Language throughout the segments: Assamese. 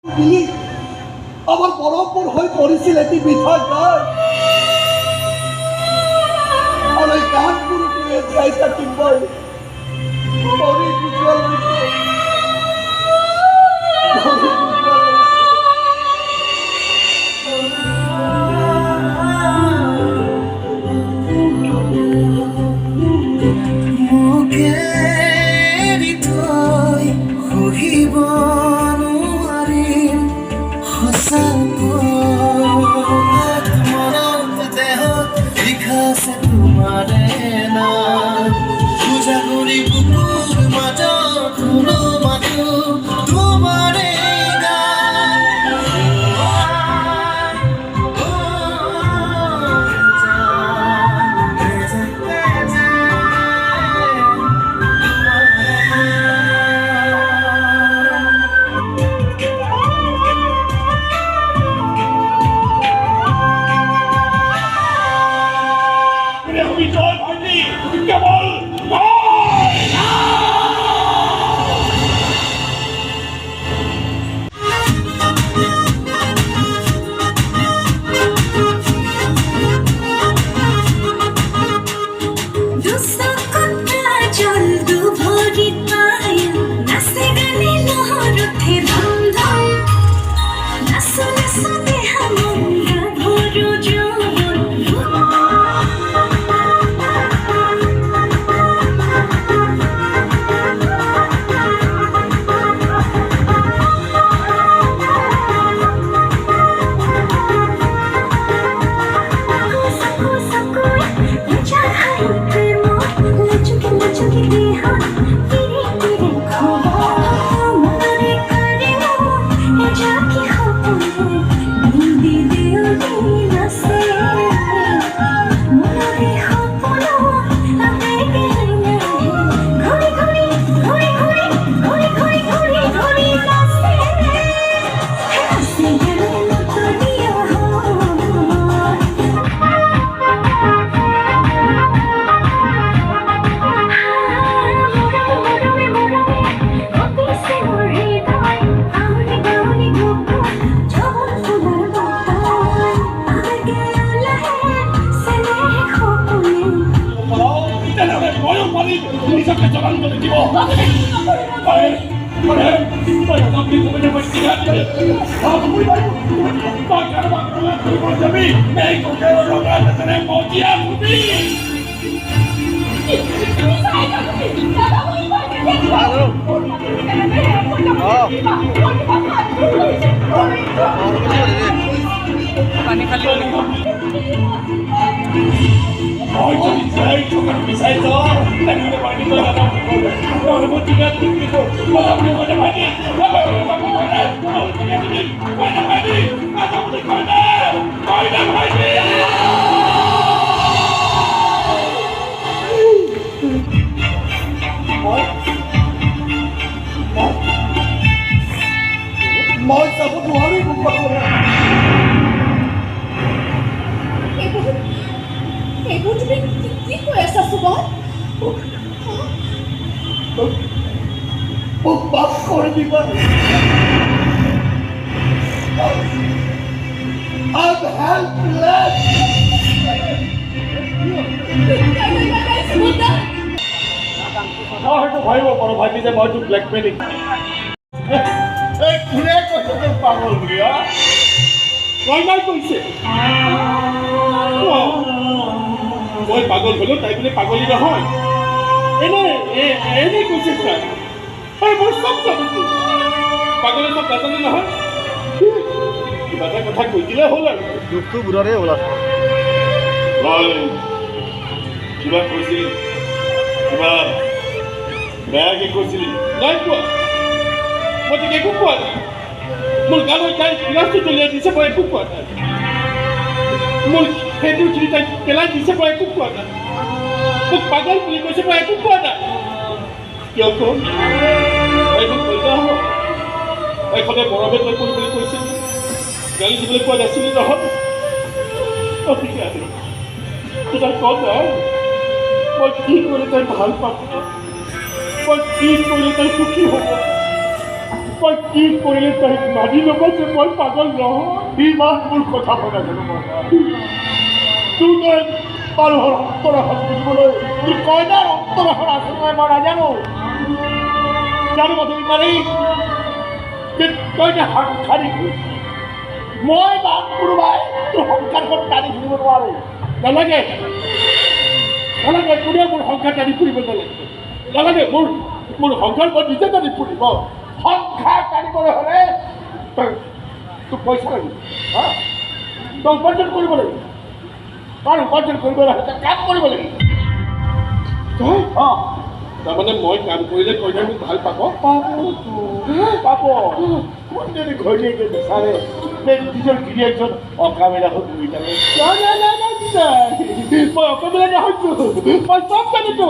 দিলি আমার বরফর হয়ে পড়েছিল এটি মিঠা গান আর ওই গান পুরো গাইটা কিনবো অনেক উজ্জ্বল পাগল হলো তাই বলে পাগলই নহয় এনে কৈছে মই সব জানো পাগলে সব নাজানে নহয় কিবা এটা কথা কৈ দিলে হ'ল আৰু দুখটো বুঢ়াৰে হ'ল কিবা কৈছিলি কিবা বেয়াকে কৈছিলি নাই কোৱা মই তোক একো কোৱা নাই মোৰ গালৈ তাই গিলাচটো দলিয়াই দিছে মই একো কোৱা নাই মোৰ সেইটো উঠি তাই পেলাই দিছে মই একো কোৱা নাই মোক পাগল বুলি কৈছে মই একো কোৱা নাই কিয় কওঁ এইবোৰ কৈছা হ'ব এই সদায় মৰমে তই কৰি বুলি কৈছিল গালি দিবলৈ কোৱা নাছিলি নহয় তোৰ কথা মই কি কৰি তাই ভাল পাব মই কি কৰি তাই সুখী হ'ব মই কি কৰিলে তাইক মানি ল'ব যে মই পাগল নহয় ইমান মোৰ কথা মই নাজানো তোৰ তই মানুহৰ অন্তৰাখন বুজিবলৈ তোৰ কইনাৰ অন্তৰাখন আছে নহয় মই নাজানো জানো মই ইমানেই যে তই যে সাংসাৰিক মই বা কোনোবাই তোৰ সংসাৰখন টানি ফুৰিব নোৱাৰো নালাগে নালাগে কোনেও মোৰ সংসাৰ টানি ফুৰিব নালাগে নালাগে মোৰ সংসাৰ মই নিজে টানি ফুৰিব সংসাৰ টানিবলৈ হ'লে তোক পইচা লাগিব হা তই উপাৰ্জন কৰিব লাগিব কাৰণ উপাৰ্জন কৰিবলৈ হ'লে কাম কৰিব লাগিব অঁ তাৰমানে মই কাম কৰিলে কইনাই মোক ভাল পাব পাব কোনজনী ঘৈণীয়েকে বিচাৰে যে নিজৰ গিৰিয়েকজন অকামেলা হৈ ঘূৰি থাকে মই অকামেলা নহৈছো মই চব জানিছো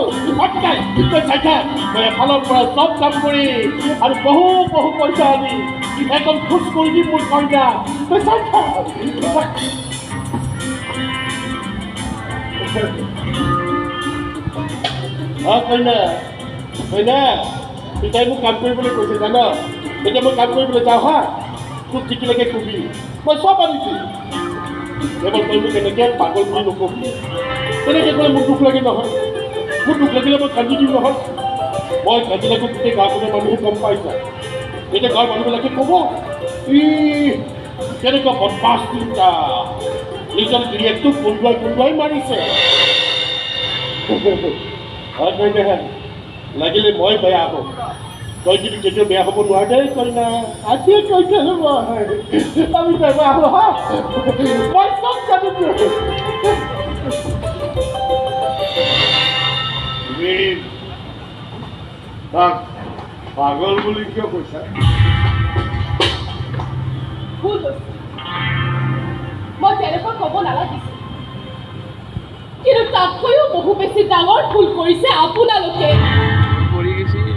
তই চাইছা মই এফালৰ পৰা চব কাম কৰি আৰু বহু পইচা আনি একদম খোজ কৰি দিম মোৰ কইনা তই চাইছা কইনা কইনা পিতাই মোক কাম কৰিবলৈ কৈছে জান এতিয়া মই কাম কৰিবলৈ যাওঁ হা তোক টিকিলৈকে কবি মই চব আনিছোঁ কেৱল তই মোক এনেকৈ পাগল বুলি নকবি তেনেকৈ ক'লে মোৰ দুখ লাগে নহয় মোৰ দুখ লাগিলে মই কান্দি দিম নহয় মই কান্দিলেতো গোটেই গাঁওখনৰ মানুহে গম পাইছা এতিয়া গাঁৱৰ মানুহবিলাকে ক'ব ই কেনেকুৱা বদমাছ চিন্তা নিজৰ গিৰিয়েকটোক কোনোবাই মাৰিছে কইনা লাগিলে মই বেয়া হ'ব তই যদি কেতিয়াও বেয়া হ'ব নোৱাৰ দেই কইনা আজিয়ে কৈ দিলোঁ মই আমি বেয়া হ'ব হা মই চব জানিছোঁ তুমি তাক পাগল বুলি কিয় কৈছা মই তেনেকৈ ক'ব নালাগিছিল কিন্তু তাতকৈও বহু বেছি ডাঙৰ ভুল কৰিছে আপোনালোকে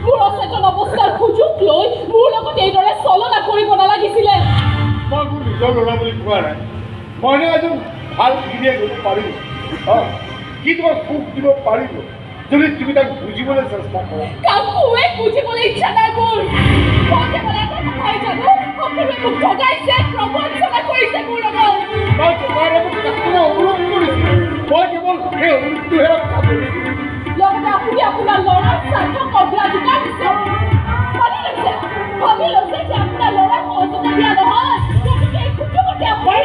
মোৰ অচেতন অৱস্থাৰ সুযোগ লৈ মোৰ লগত এইদৰে চলনা কৰিব নালাগিছিলে মই মোৰ নিজৰ ল'ৰা বুলি কোৱা নাই মইনো এজন ভাল গিৰিয়েক হ'ব পাৰিলোঁ কি তোমাক সুখ দিব পাৰিলোঁ যদি তুমি তাক বুজিবলৈ চেষ্টা কৰা কাকোৱে বুজিবলৈ ইচ্ছা নাই মোৰ মই কেৱল এটা কথাই জানো সকলোৱে মোক ঠগাইছে প্ৰবঞ্চনা কৰিছে মোৰ লগত মই তোমাৰ মোক কাকোৱে অনুৰোধ কৰিছোঁ মই কেৱল সেই অনুৰোধটোহে ৰক্ষা কৰিছোঁ লগতে আপুনি আপোনাৰ ল'ৰাৰ স্বাৰ্থক অগ্ৰাধিকাৰ দিছে ভাবি লৈছে যে আপোনাৰ ল'ৰাক সহযোগিতা দিয়া নহয় গতিকে এই সুযোগতে আপুনি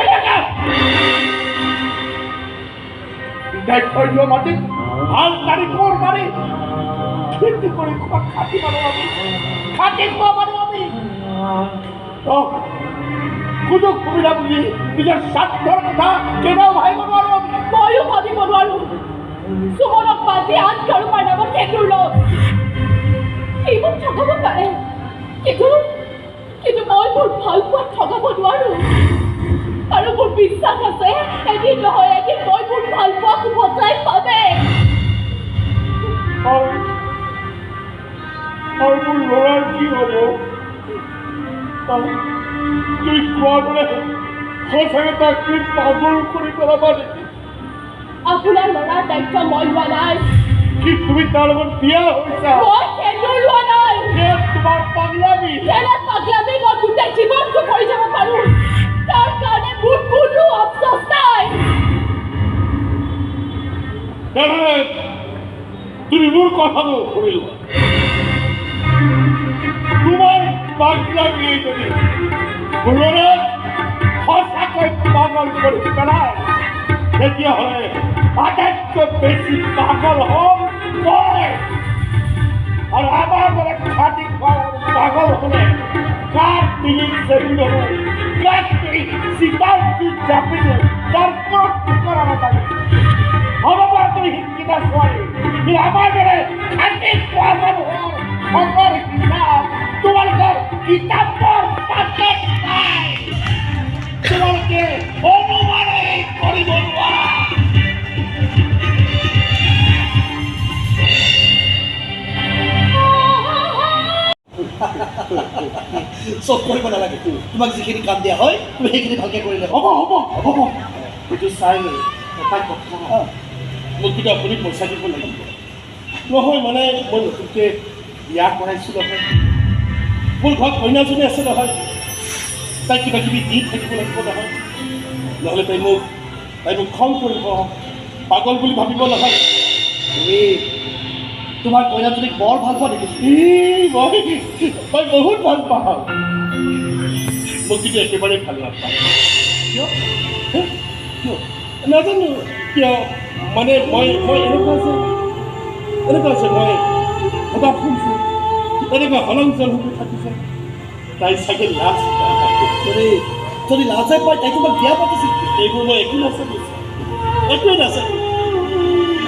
থৈ যোৱা মাটি ভাল তাৰিখৰ মাৰি খেতি কৰি খোৱা খাটি মানুহ আমি খাটি খোৱা মানুহ আমি সুযোগ সুবিধা বুলি নিজৰ স্বাৰ্থৰ কথা কেতিয়াও ভাবিব নোৱাৰো আমি ময়ো ভাবিব নোৱাৰো সুমনক বাজি আন কাৰোবাৰ নামত কেঁচুৰ লগ সি মোক ঠগাব পাৰে কিন্তু মই মোৰ ভাল পোৱাক ঠগাব নোৱাৰো আৰু মোৰ বিশ্বাস আছে এদিন নহয় এদিন মই মোৰ ভাল পোৱাক উভতাই পাবে আৰু মোৰ ল'ৰাৰ কি হ'ব তুমি কোৱা দৰে সঁচাকৈ তাক তুমি পাগল কৰি পেলাবা নেকি আপোনাৰ ল'ৰাৰ দায়িত্ব মই লোৱা নাই কি তুমি তাৰ লগত বিয়া হৈছা মই কেঁচুৰ লোৱা নাই তোমাৰ পাগলামি পাগলামি মই গোটেই জীৱনটো কৰি যাব পাৰোঁ তাৰ কাৰণে মোৰ কোনো অফচোচ নাই তুমি মোৰ কথাটো শুনি লোৱা তোমাৰ পাগলামি যদি ল'ৰাক সঁচাকৈ পাগল কৰি পেলাই তেতিয়াহ'লে আটাইতকৈ বেছি পাগল হ'ম মই আৰু আমাৰ দৰে খাটি পাগল হ'লে কাৰ ডিঙিত চেপি ল'ব কাৰ চিতাৰ জাপিলে তাৰ কোনো ঠিকনা নাথাকে হ'ব পৰা তুমি শিক্ষিত ছোৱালী কিন্তু আমাৰ দৰে খাটি খোৱা মানুহৰ সকল কিতাপ তোমালোকৰ কিতাপৰ পাছত নাই তোমালোকে অনুমানেই কৰিব নোৱাৰা চব কৰিব নালাগে তোমাক যিখিনি কাম দিয়া হয় তুমি সেইখিনি ভালকৈ কৰিলে হ'ব এইটো চাই লৈ এটা কথা মোক কিন্তু আপুনি পইচা দিব লাগিব নহয় মানে মই নতুনকৈ বিয়া কৰাইছোঁ নহয় মোৰ ঘৰত কইনাজনী আছে নহয়, তাইক কিবা কিবি দি থাকিব লাগিব নহয়, নহ'লে তাই মোক খং কৰিব, পাগল বুলি ভাবিব নহয়। তুমি তোমাৰ কইনাজনীক বৰ ভাল পোৱা দেখিছোঁ। মই বহুত ভাল পাওঁ, মোক কিন্তু একেবাৰে ভাল নাপায়। কিয় নাজানো কিয়, মানে মই এনেকুৱা আছে মই সদা শুনছোঁ, এনেকুৱা হলংচল হৈ থাকিছে, তাই চাগে লাজ যদি লাজে পায় তাই তোমাক বিয়া পাতিছিল। এইবোৰ মই একো নাচাকিছোঁ, একোৱেই নাচাকিছোঁ।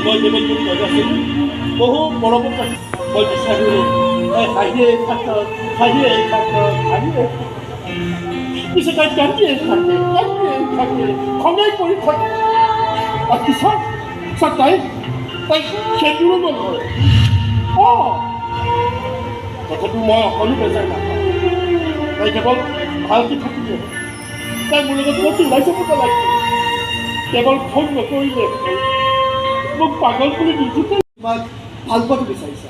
মই কেৱল কৰি নাজানিছিলোঁ, বহু মৰমত ৰাখিছোঁ। মই বিচাৰোঁ তাই হাঁহিয়ে থাকক, পিছত তাই কান্দিয়ে থাকে, খঙে কৰি থাকে। আৰু পিছত তাই খেতিও নকৰে। তথাপি মই সকলো বেচাই নাপাওঁ, তাই কেৱল ভালকৈ থাকিলে, তাই মোৰ লগত ক'তো ওলাই যাব নালাগে, কেৱল খং নকৰিলে মোক পাগল বুলি নিজিতে তোমাক ভাল পোৱাটো বিচাৰিছা।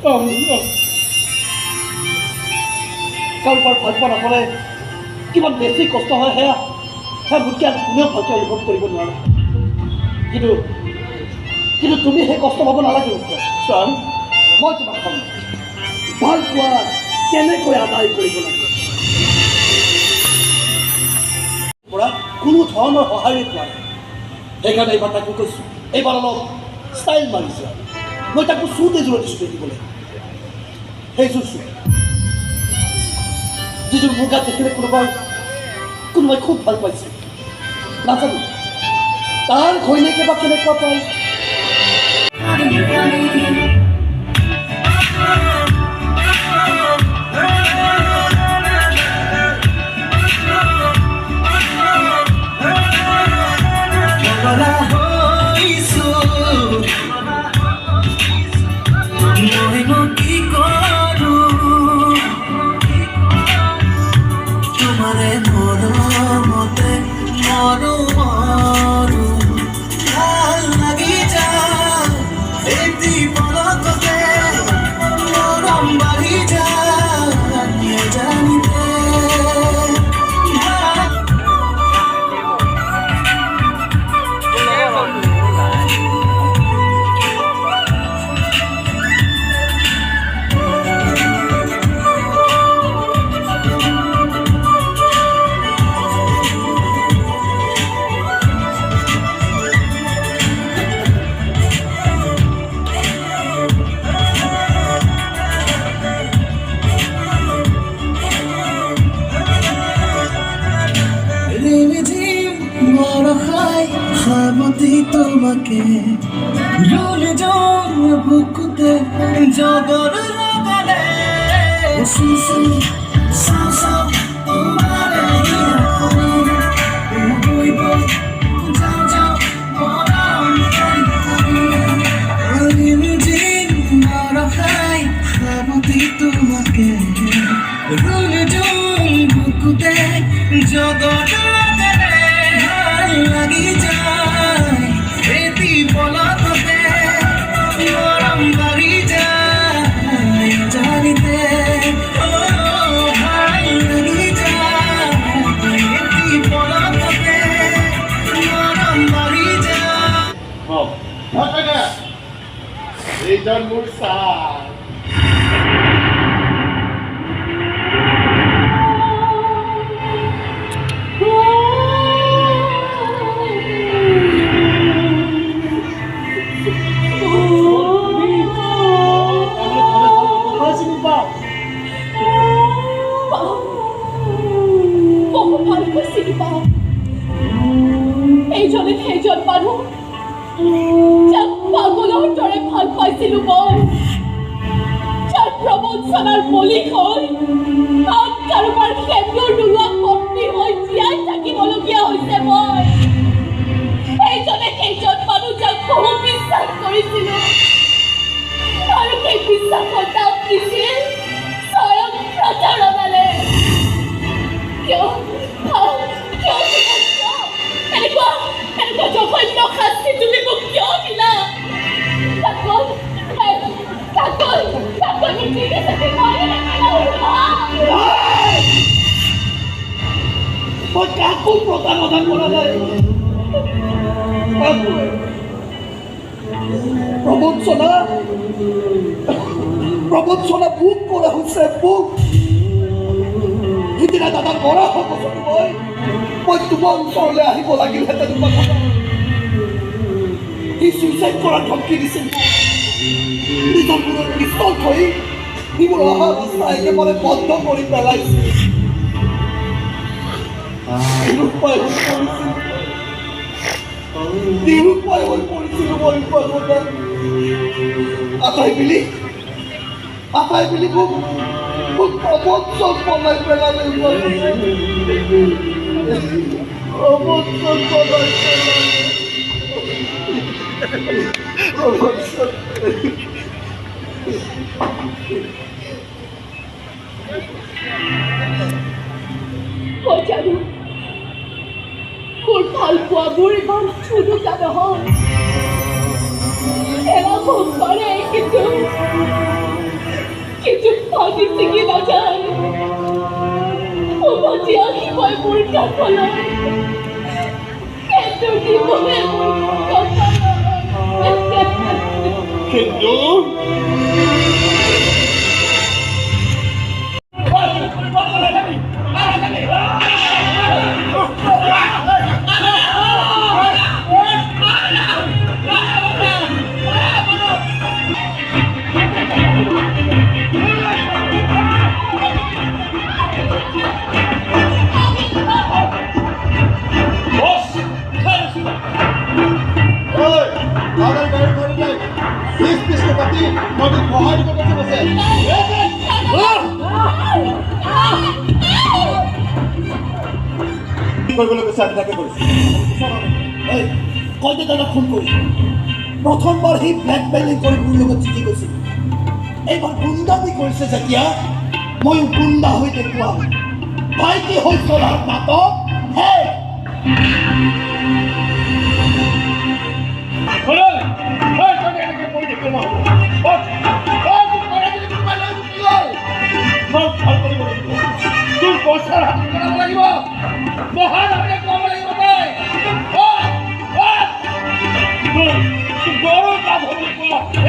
কাৰোবাৰ ভাল পোৱা নাপালে কিমান বেছি কষ্ট হয় সেয়া মোতকৈ আৰু কোনেও ভালকৈ অনুভৱ কৰিব নোৱাৰে। কিন্তু তুমি সেই কষ্ট পাব নালাগে। মই তোমাক ক'ম, ভাল পোৱা কেনেকৈ আদায় কৰিব লাগে। পৰা কোনো ধৰণৰ সঁহাৰি পোৱা নাই, সেইকাৰণে এইবাৰ তাকো কৈছোঁ, এইবাৰ অলপ ষ্টাইল মাৰিছোঁ। মই তাকো চুট এযোৰ দিছোঁ দেখিবলৈ, সেইযোৰ চুট যিযোৰ মোৰ গাত দেখিলে কোনোবাই খুব ভাল পাইছে। নাজানো তাৰ ঘৈণীয়েকে বা কেনেকুৱা পায়। তোমাকে রুলে জোর বুকুতে জগর লাগালে সাসা তোমারে বইব যাও যাও পরাম দিন বড় খাই খাবতি তোমাকে রুলে জোর বুকুতে জগর লাগালে লাগি যায় এতি পলকতে গরম বাড়ি যায় জানিতে ভাই লাগি যায় এতি পলকতে গরম বাড়ি যায়। এইজন মোৰ চাহ বহুত ভালকৈ চিনি পাওঁ। এইজনে সেইজন মানুহ যাক পাগলৰ দৰে ভাল পাইছিলোঁ মই, যাৰ প্ৰবঞ্চনাৰ বলি হৈ আন কাৰোবাৰ সেন্দুৰ নোলোৱা পত্নী হৈ জীয়াই থাকিবলগীয়া হৈছে মই। এইজনে সেইজন মানুহ যাক বহু বিশ্বাস কৰিছিলোঁ, আৰু সেই বিশ্বাসৰ দাম দিছিল স্বয়ং প্ৰতাৰণালে। কিয় এনেকুৱা জঘন্য শাস্তি তুমি মোক কিয় দিলা? তাকৈ মোক ঠিক আছে মই কাকো প্ৰতাৰণা কৰা নাই। প্ৰবঞ্চনা মোক কৰা হৈছে মোক। সিদিনা দাদা কৰা হ'ব মই তোমাৰ ওচৰলৈ আহিব লাগিলহেঁতেন। সি চুইচাইড কৰাৰ ধমকি দিছিল। নিজৰ মূৰত পিষ্টল থৈ সি মোৰ অহা ৰাস্তা একেবাৰে বন্ধ কৰি পেলাইছিল। নিৰুপায় হৈ পৰিছিলোঁ মই আটাই মিলি মোক প্ৰবঞ্চক বনাই পেলালে। মই জানো মোৰ ভাল পোৱাবোৰ ইমান চুলুকা নহয়, এৰা হ'ব পাৰে, কিন্তু পাতি ছিগি নাযায়। উভতি আহিবই মোৰ কাষলৈ, কিন্তু দিবহে মোৰ কপালত। কিন্তু কইতে দাদা ফোন কৰি প্ৰথমবাৰ সি ব্লেকমেইলিং কৰি মোৰ লগত চিঠি গৈছিল। এইবাৰ গুণ্ডামি কৰিছে যেতিয়া ময়ো গুণ্ডা হৈ দেখুৱাম। ভাইটি হৈ চলাৰ নাটক হে। তোৰ পইচাৰ হাত কৰিব লাগিব, মহান হৈ ক'ব লাগিব। গৌৰৱ লাভ হ'ব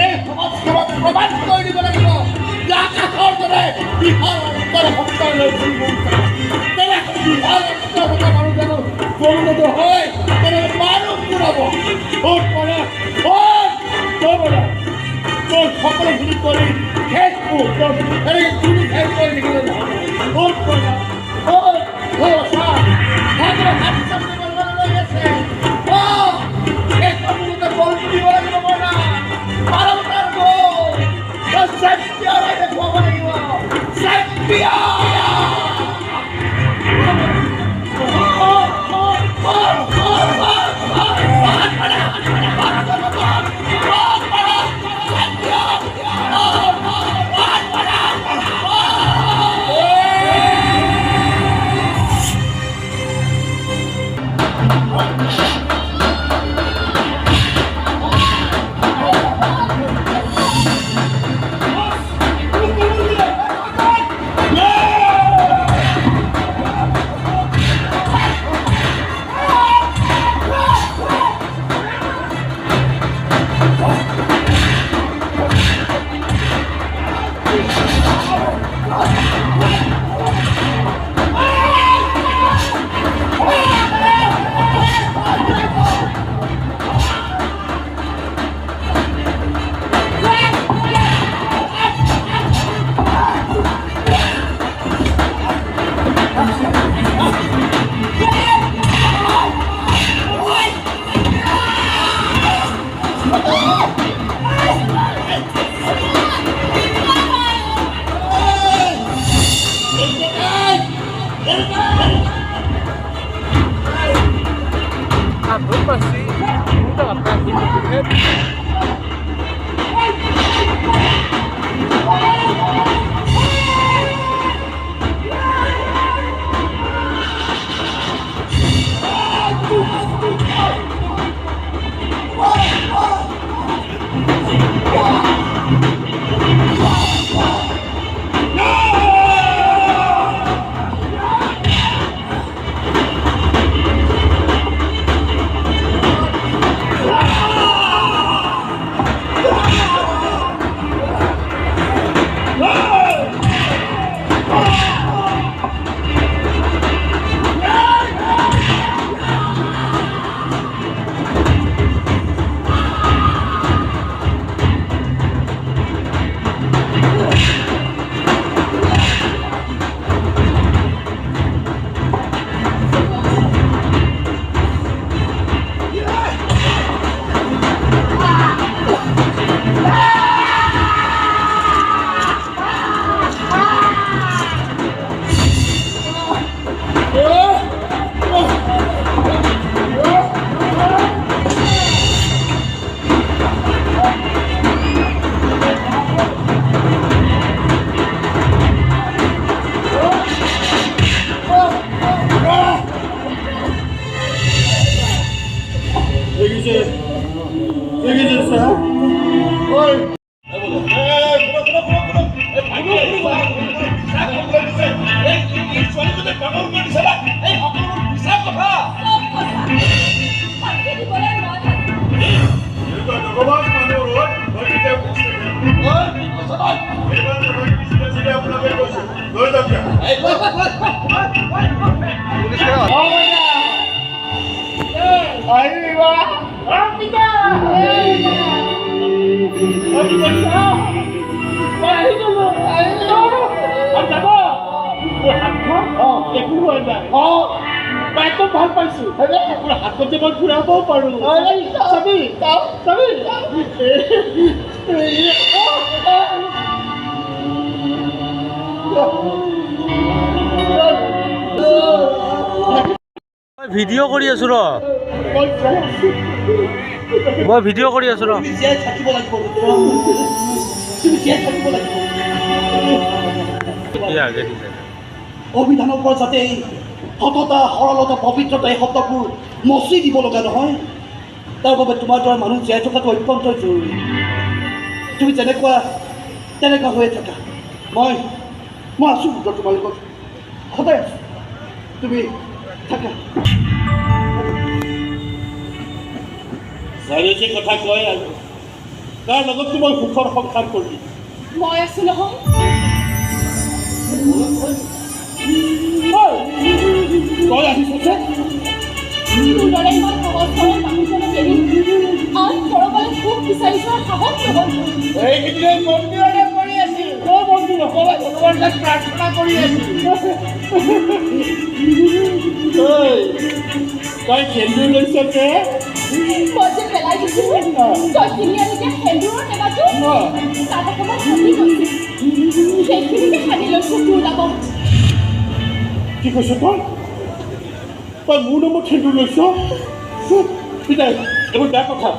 এই সমাজখনক প্ৰমাণ কৰি দিব লাগিব যে আকাশৰ দৰে বিশাল অন্তৰ সত্তালৈ বিশাল অন্তৰ থকা মানুহ জানো গৌৰৱ হয় তেনেকৈ মানুহ পুৰাব ভোট কৰে তোৰ সকলোখিনি কৰি শেষ এনেকৈ তুমি শেষ কৰি দেখিলে নহয়। ভোট কৰা একদম ভাল পাইছো মোৰ হাতত যে মই ঘূৰাবও পাৰোঁ চাবি চাবি ভিডিঅ' কৰি আছো ৰ মই ভিডিঅ' কৰি আছো ৰ তুমি জীয়াই থাকিব লাগিব তুমি জীয়াই থাকিব লাগিব অভিধানৰ পৰা যাতে এই সততা সৰলতা পবিত্ৰতা এই শব্দবোৰ মচি দিব লগা নহয় তাৰ বাবে তোমাৰ দৰে মানুহ জীয়াই থকাটো অত্যন্ত জৰুৰী তুমি যেনেকুৱা তেনেকুৱা হৈয়ে থাকা মই আছোঁ তোমাৰ লগত সদায় আছোঁ তুমি থাকা চাৰি যে কথা কয় আৰু তাৰ লগত তোমাৰ সুখৰ সংসাৰ কৰিলি মই আছো নহয় তই আহিছ যে তোৰ দৰে ইমান সহজ সৰল মানুহজনক এৰি আন কৰবালৈ সুখ বিচাৰি যোৱাৰ সাহস নহ'ল এইকেইদিন মন্দিৰতে কৰি আছিল তই মন্দিৰ নকবা ভগৱান তাক প্ৰাৰ্থনা কৰি আছিল তই সেন্দুৰ লৈছ যে মই যে পেলাই দিছিলোঁ তই কিনি আনি দিয়া সেন্দুৰৰ টেমাটো তাত অকণমান ভাঙি গৈছিল সেইখিনিকে সানি লৈছোঁ তোৰ নামত কি কৈছ তই তই মোৰ নামত সেন্দুৰ লৈছ পিতাই এইবোৰ বেয়া কথা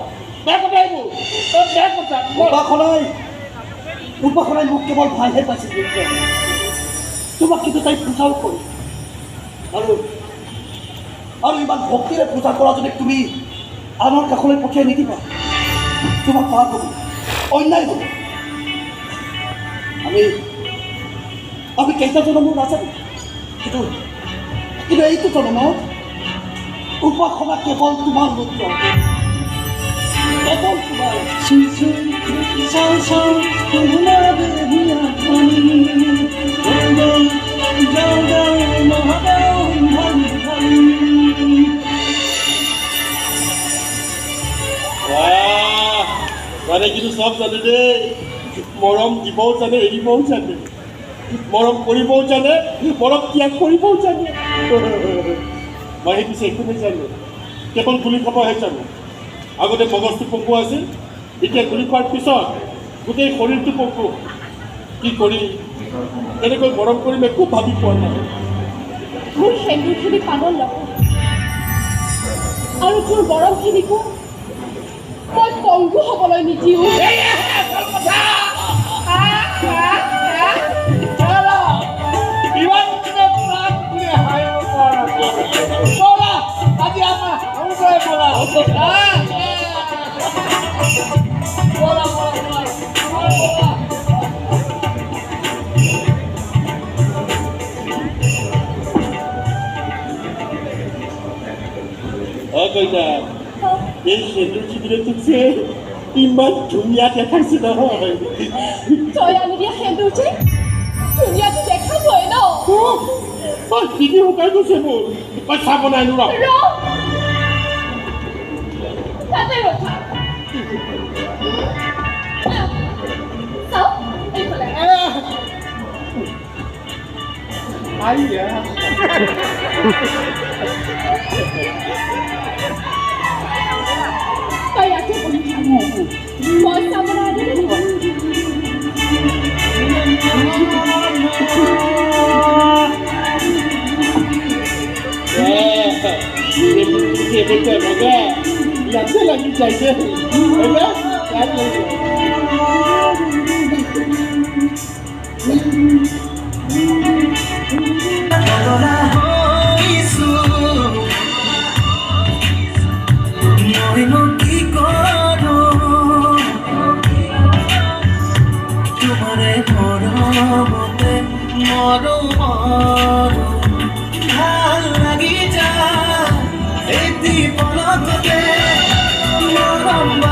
এইবোৰ বেয়া কথা উপাসনাই মোক কেৱল ভালহে পাইছিল তোমাক কিন্তু তাই পূজাও কৰি আৰু ইমান ভক্তিৰে পূজা কৰা যদি তুমি আনৰ কাষলৈ পঠিয়াই নিদিবা তোমাক পাপ হ'ব অন্যায় হ'ব আমি কেইটা জনমো নাজানো কিন্তু এইটো জনমত উপাসনা কেৱল তোমাৰ মন্ত্ৰ কেৱল তোমাৰ মানে কিন্তু চব জানে দেই মৰম দিবও জানে এৰিবও জানে মৰম কৰিবও জানে মৰম ত্যাগ কৰিবও জানে মই সেই পিছে একো নাজানো কেৱল গুলি খাবহে জানো আগতে মগজটো পকু আছিল এতিয়া গুলি খোৱাৰ পিছত গোটেই শৰীৰটো পকু কি কৰি এনেকৈ মৰম কৰিম একো ভাবি পোৱা নাই মোৰ সেন্দুৰখিনি পাগল নকৰোঁ আৰু তোৰ মৰমখিনিকো মই পংগু হ'বলৈ নিদিওঁ কইনা এই সেন্দুৰ শিবিৰে তোক যে ইমান ধুনীয়া দেখাইছে নহয় তই আনি দিয়া সেন্দুৰ যে ধুনীয়াটো দেখাবই ন তই কিনি শুকাই গৈছে মোৰ তই চাব নাই ৰ তাতে ৰখা চাওঁ এইফালে তই ইয়াতে বহি থাক মই চাবলৈ আনি ইয়াতে লাগি যাইছে ভাল লাগি যায় এটি পলকতে মৰম